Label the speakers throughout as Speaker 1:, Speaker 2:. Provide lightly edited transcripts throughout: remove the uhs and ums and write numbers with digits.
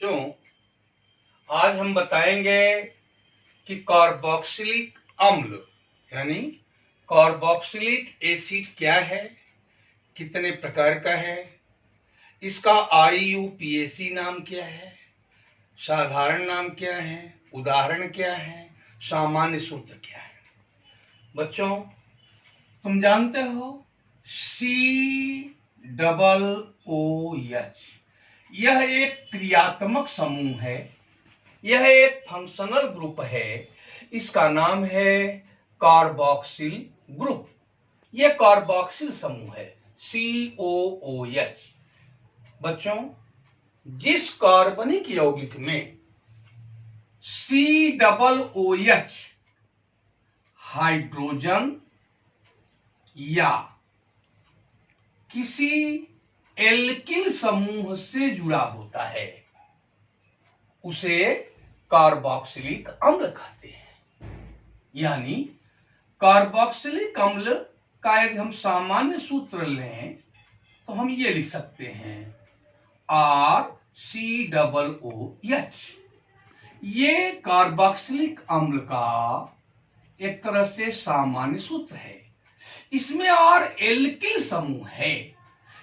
Speaker 1: तो आज हम बताएंगे कि कार्बोक्सिलिक अम्ल यानी कार्बोक्सिलिक एसिड क्या है, कितने प्रकार का है, इसका IUPAC नाम क्या है, साधारण नाम क्या है, उदाहरण क्या है, सामान्य सूत्र क्या है। बच्चों, तुम जानते हो COOH यह एक क्रियात्मक समूह है, यह एक फंक्शनल ग्रुप है। इसका नाम है कार्बोक्सिल ग्रुप। यह कार्बोक्सिल समूह है COOH। बच्चों, जिस कार्बनिक यौगिक में COOH हाइड्रोजन या किसी एल्किल समूह से जुड़ा होता है उसे कार्बोक्सिलिक अम्ल कहते हैं। यानी कार्बोक्सिलिक अम्ल का यदि हम सामान्य सूत्र लें तो हम ये लिख सकते हैं RCOOH। ये कार्बोक्सिलिक अम्ल का एक तरह से सामान्य सूत्र है। इसमें R एल्किल समूह है,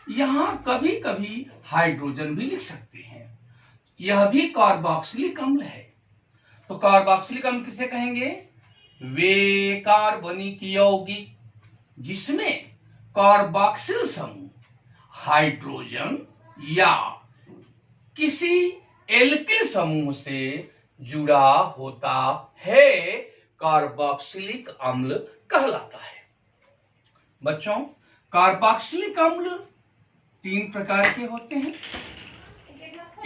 Speaker 1: यहां कभी कभी हाइड्रोजन भी लिख सकते हैं। यह भी कार्बोक्सिलिक अम्ल है। तो कार्बोक्सिलिक अम्ल किसे कहेंगे? वे कार्बनिक यौगिक जिसमें कार्बोक्सिल समूह हाइड्रोजन या किसी एल्किल समूह से जुड़ा होता है कार्बोक्सिलिक अम्ल कहलाता है। बच्चों, कार्बोक्सिलिक अम्ल 3 प्रकार के होते हैं।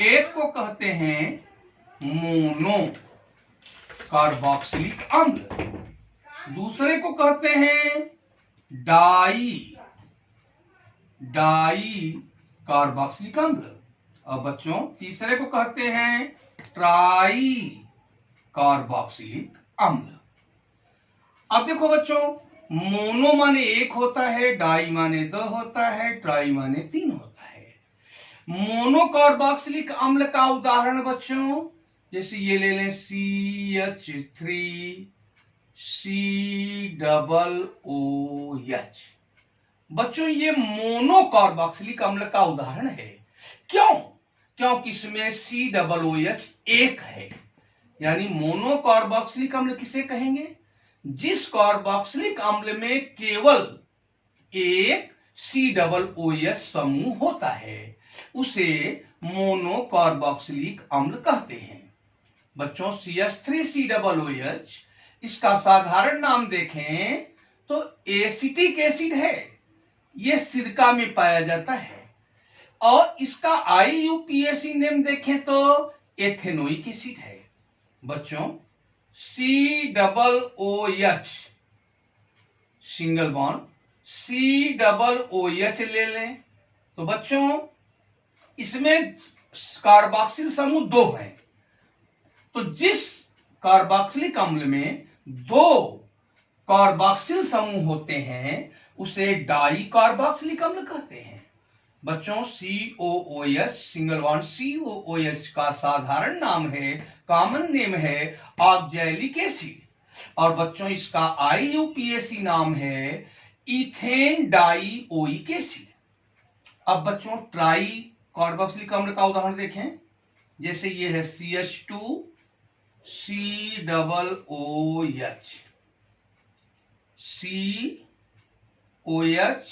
Speaker 1: एक को कहते हैं मोनो कार्बोक्सिलिक अम्ल, दूसरे को कहते हैं डाई कार्बोक्सिलिक अम्ल, और बच्चों तीसरे को कहते हैं ट्राई कार्बोक्सिलिक अम्ल। अब देखो बच्चों, मोनो माने 1 होता है, डाई माने 2 होता है, ट्राई माने 3 होता है। मोनो कार्बोक्सिलिक अम्ल का उदाहरण बच्चों जैसे ये ले लें CH3COOH। बच्चों, ये मोनो कार्बोक्सिलिक अम्ल का उदाहरण है। क्योंकि इसमें COOH 1 है। यानी मोनो कार्बोक्सिलिक अम्ल किसे कहेंगे? जिस कार्बोक्सिलिक अम्ल में केवल एक COOH समूह होता है उसे मोनो कार्बोक्सिलिक अम्ल कहते हैं। बच्चों, CH3COOH इसका साधारण नाम देखें तो एसिटिक एसिड है, यह सिरका में पाया जाता है। और इसका IUPAC नेम देखें तो एथेनोइक एसिड है। बच्चों, COOH सिंगल बॉन्ड COOH ले लें तो बच्चों इसमें कार्बोक्सिल समूह 2 हैं। तो जिस कार्बोक्सिलिक अम्ल में 2 कार्बोक्सिल समूह होते हैं उसे डाई कार्बोक्सिलिक अम्ल कहते हैं। बच्चों, COOH सिंगल बॉन्ड COOH का साधारण नाम है, कॉमन नेम है ऑक्जेलिक एसिड, और बच्चों इसका IUPAC नाम है इथेन डाइओइक एसिड। अब बच्चों, ट्राई कार्बोक्सिलिक अम्ल का उदाहरण देखें जैसे ये है CH2COOH COOH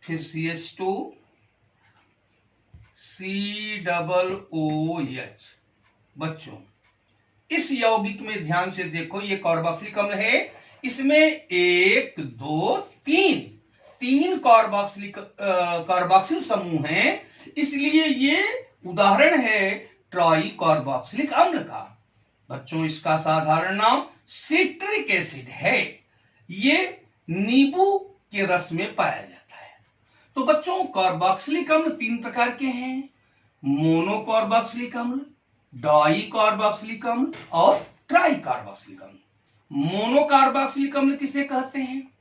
Speaker 1: फिर CH2COOH। बच्चों, इस यौगिक में ध्यान से देखो, ये कार्बोक्सिलिक अम्ल है। इसमें 1 2 3 कार्बोक्सिल समूह हैं, इसलिए ये उदाहरण है ट्राई कार्बोक्सिलिक अम्ल का। बच्चों, इसका साधारण नाम सिट्रिक एसिड है, ये नींबू के रस में पाया जाता है। तो बच्चों, कार्बोक्सिलिक अम्ल 3 प्रकार के हैं, मोनो कार्बोक्सिलिक अम्ल, डाई कार्बोक्सिलिक अम्ल और ट्राई कार्बोक्सिलिक अम्ल। मोनो कार्बोक्सिलिक अम्ल किसे कहते हैं?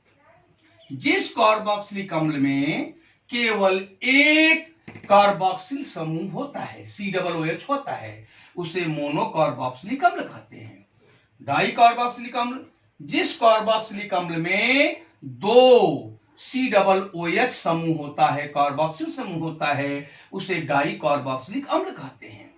Speaker 1: जिस कार्बोक्सिलिक अम्ल में केवल एक कार्बोक्सिल समूह होता है, COOH होता है, उसे मोनो कार्बोक्सिलिक अम्ल कहते हैं। डाई कार्बोक्सिलिक अम्ल, जिस कार्बोक्सिलिक अम्ल में दो COOH समूह होता है, कार्बोक्सिल समूह होता है, उसे डाई कार्बोक्सिलिक अम्ल कहते हैं।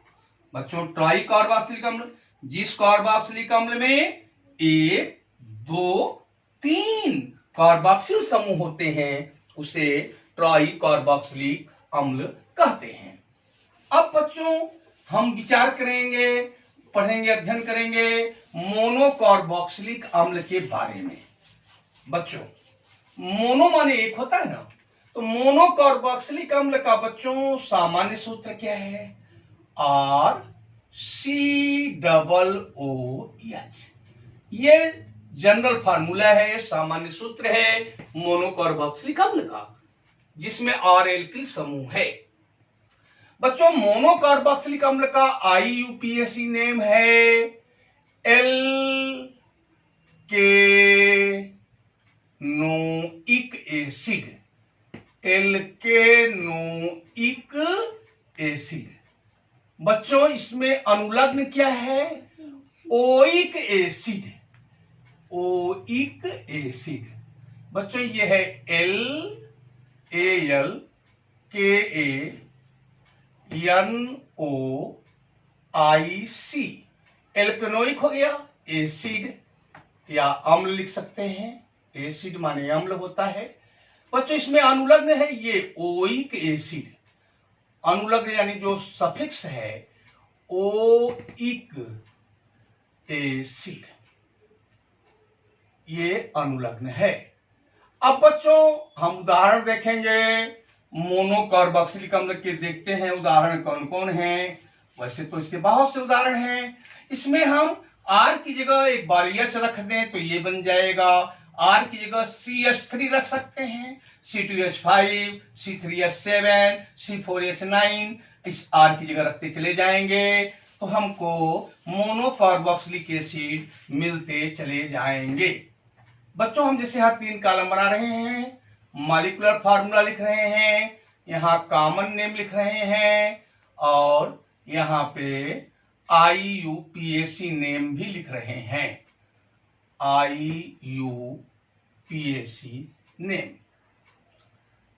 Speaker 1: बच्चों, ट्राई कार्बोक्सिलिक अम्ल, जिस कार्बोक्सिलिक अम्ल में एक, दो, तीन कार्बोक्सिल समूह होते हैं, उसे ट्राई कार्बोक्सिलिक अम्ल कहते हैं। अब बच्चों हम विचार करेंगे, पढ़ेंगे, अध्ययन करेंगे मोनो कार्बोक्सिलिक अम्ल के बारे में। बच्चों, मोनो माने एक होता है ना, तो मोनो कार्बोक्सिलिक अम्ल का बच्चों सामान्य सूत्र क्या है? RCOOH। ये जनरल फार्मूला है, सामान्य सूत्र है मोनो कार्बोक्सिलिक अम्ल का, जिसमें R एल्किल समूह है। बच्चों, मोनो कार्बोक्सिलिक अम्ल का IUPAC नेम है एल्केनोइक एसिड। एल्केनोइक एसिड। बच्चों, इसमें अनुलग्न क्या है? Oic acid. Oic acid. बच्चों, यह है LALKANOIC। एल्केनोइक हो गया, एसिड या अम्ल लिख सकते हैं। एसिड माने अम्ल होता है। बच्चों, इसमें अनुलग्न है ये ओइक एसिड। अनुलग्न यानी जो सफिक्स है ओइक एसिड, ये अनुलग्न है। अब बच्चों हम उदाहरण देखेंगे मोनो कार्बोक्सिलिक अम्ल के, देखते हैं उदाहरण कौन कौन हैं। वैसे तो इसके बहुत से उदाहरण हैं। इसमें हम R की जगह एक बार H रख दें तो ये बन जाएगा। R की जगह CH3 रख सकते हैं, C2H5, C3H7, C4H9, इस R की जगह रखते चले जाएंगे तो हमको मोनो कार्बोक्सिलिक एसिड मिलते चले जाएंगे। बच्चों, हम जैसे यहाँ 3 कॉलम बना रहे हैं, मॉलिक्यूलर फार्मूला लिख रहे हैं, यहाँ कॉमन नेम लिख रहे हैं और यहाँ पे IUPAC नेम भी लिख रहे हैं। IUPAC name.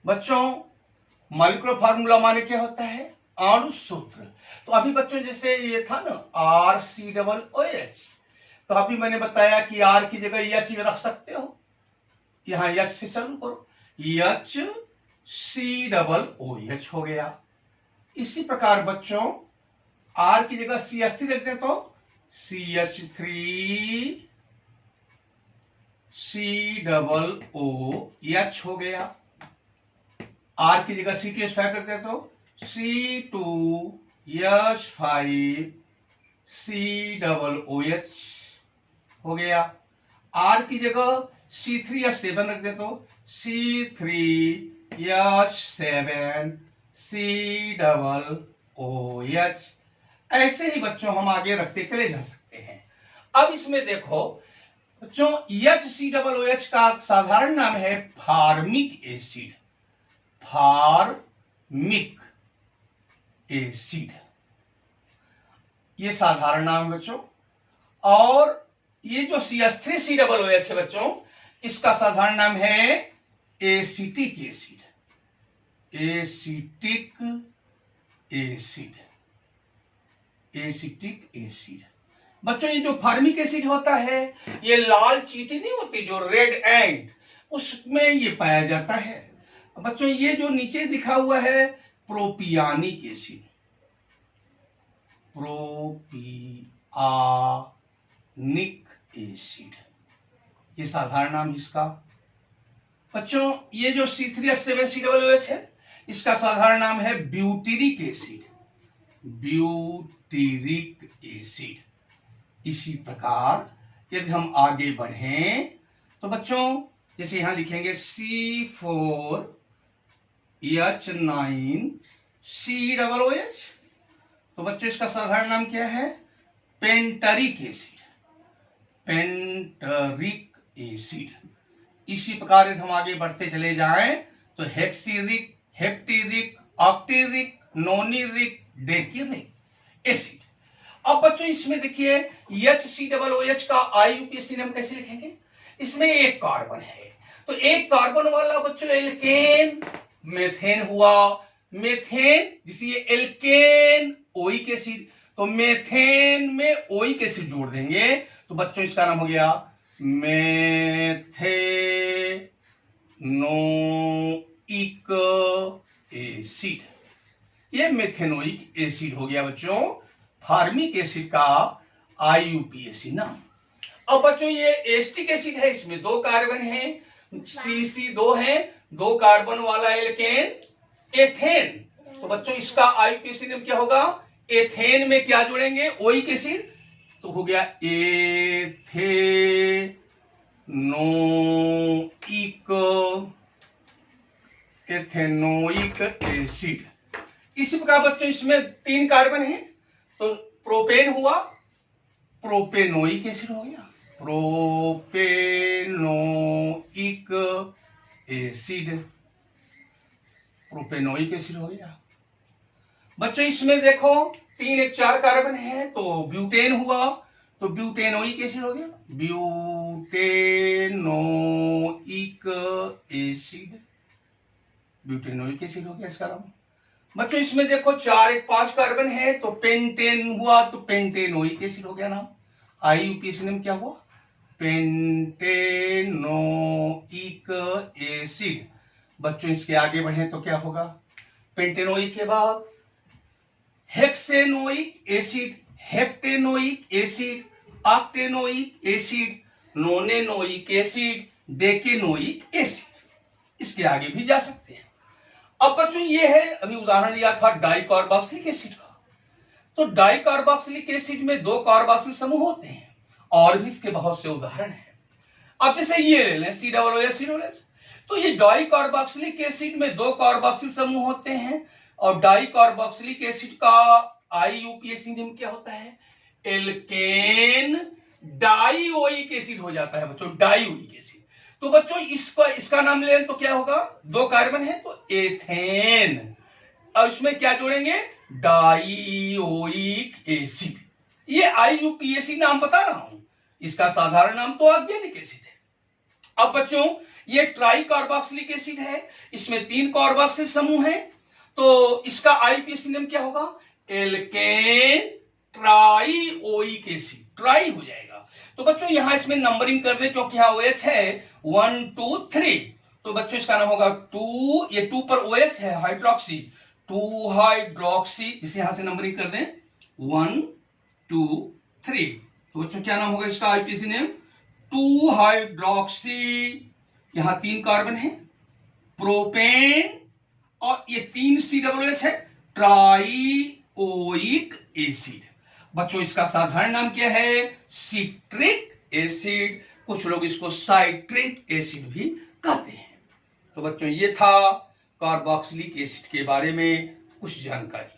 Speaker 1: बच्चों, मॉलिक्यूलर फार्मूला माने क्या होता है? अणु सूत्र। तो अभी बच्चों जैसे ये था ना RCOOH, तो अभी मैंने बताया कि R की जगह H रख सकते हो। यहां H से चालू करो, HCOOH हो गया। इसी प्रकार बच्चों R की जगह CH3 रख दे तो CH3COOH हो गया। R की जगह C2H5 रख दे तो C2H5COOH हो गया। R की जगह C3H7 रख दे तो C3H7COOH। ऐसे ही बच्चों हम आगे रखते चले जा सकते हैं। अब इसमें देखो बच्चों, HCOOH का साधारण नाम है फार्मिक एसिड। फार्मिक एसिड, ये साधारण नाम है बच्चों। और ये जो CH3COOH है बच्चों, इसका साधारण नाम है acetic acid. Acetic acid. Acetic acid. बच्चों, ये जो फार्मिक एसिड होता है, ये लाल चींटी नहीं होती जो रेड एंट, उसमें ये पाया जाता है। बच्चों, ये जो नीचे दिखा हुआ है प्रोपियानिक एसिड। प्रोपियानिक एसिड, ये साधारण नाम इसका। बच्चों, ये जो C3H7COOH है, इसका साधारण नाम है ब्यूटेरिक एसिड। Butyric acid. इसी प्रकार यदि हम आगे बढ़ें तो बच्चों जैसे यहां लिखेंगे C4H9COOH, तो बच्चों इसका साधारण नाम क्या है? पेंटरिक एसिड। पेंटरिक एसिड। इसी प्रकार हम आगे बढ़ते चले जाएं तो हेक्सीरिक, हेप्टेरिक, ऑक्टेरिक, नोनिरिक, डेकिरिक एसिड। अब बच्चों इसमें देखिए HCOOH का IUPAC नाम कैसे लिखेंगे? इसमें एक कार्बन है तो एक कार्बन वाला बच्चों एल्केन, मेथेन हुआ, मेथेन जिसे एल्केन ओइक एसिड, तो मेथेन में ओइक एसिड जोड़ देंगे तो बच्चों इसका नाम हो गया मेथेनोइक एसिड। ये मेथेनोइक एसिड हो गया बच्चों फार्मिक एसिड का IUPAC नाम। अब बच्चों ये एस्टिक एसिड है, इसमें 2 कार्बन हैं, CC2 है, 2 कार्बन वाला एल्केन एथेन, तो बच्चों इसका IUPAC नाम क्या होगा? एथेन में क्या जोड़ेंगे? ओइक एसिड, तो हो गया एथेनोइक एसिड। इसी प्रकार बच्चों इसमें 3 कार्बन हैं तो प्रोपेन हुआ, प्रोपेनोइक एसिड हो गया, प्रोपेनोइक एसिड, प्रोपेनोइक एसिड हो गया। बच्चों इसमें देखो 3 एक 4 कार्बन है तो ब्यूटेन हुआ, तो ब्यूटेनोइक एसिड हो गया, ब्यूटेनोइक एसिड, ब्यूटेनोइक एसिड हो गया इसका नाम। बच्चों इसमें देखो 4 एक 5 कार्बन है तो पेंटेन हुआ, तो पेंटेनोइक एसिड हो गया नाम। IUPAC नाम क्या हुआ? Pentanoic acid. बच्चों इसके आगे बढ़े तो क्या होगा? पेंटेनोइक के बाद hexanoic acid, heptanoic acid, octanoic acid, nonanoic acid, decanoic acid. इसके आगे भी जा सकते हैं। अब बच्चों ये है, अभी उदाहरण लिया था डाइकार्बोक्सिलिक एसिड का, तो डाइकार्बोक्सिलिक एसिड में 2 कार्बोक्सिल समूह होते हैं और भी इसके बहुत से उदाहरण हैं। अब जैसे ये ले लें COOH, तो ये डाइकार्बोक्सिलिक एसिड में 2 कार्बोक्सिल समूह होते हैं और डाइकार्बोक्सिलिक एसिड का IUPAC नाम क्या होता है? एल्केन डाइओइक एसिड हो जाता है बच्चों, डाइओइक एसिड। तो बच्चों इसका नाम लें तो क्या होगा? 2 कार्बन है तो एथेन, और इसमें क्या जोड़ेंगे? Dioic acid. ये IUPAC नाम बता रहा हूं, इसका साधारण नाम तो ऑर्गेनिक एसिड है। अब बच्चों ये ट्राइकार्बोक्सिलिक एसिड है, इसमें 3 कार्बोक्सिल समूह हैं तो इसका IUPAC नाम क्या होगा? एल्केन ट्राइओइक एसिड, ट्राई हो जाएगा। तो बच्चों यहां इसमें नंबरिंग कर दें क्योंकि यहां OH है 1 2 3, तो बच्चों इसका नाम होगा 2, ये 2 पर OH है हाइड्रोक्सी, 2 हाइड्रोक्सी, इसे यहां से नंबरिंग कर दें 1 2 3, तो बच्चों क्या नाम होगा इसका IUPAC नेम? 2 हाइड्रोक्सी। यहां 3 कार्बन है, प्रोपेन, और ये 3 COOH है, ट्राइओइक एसिड। बच्चों इसका साधारण नाम क्या है? सिट्रिक एसिड, कुछ लोग इसको साइट्रिक एसिड भी कहते हैं। तो बच्चों ये था कार्बोक्सिलिक एसिड के बारे में कुछ जानकारी।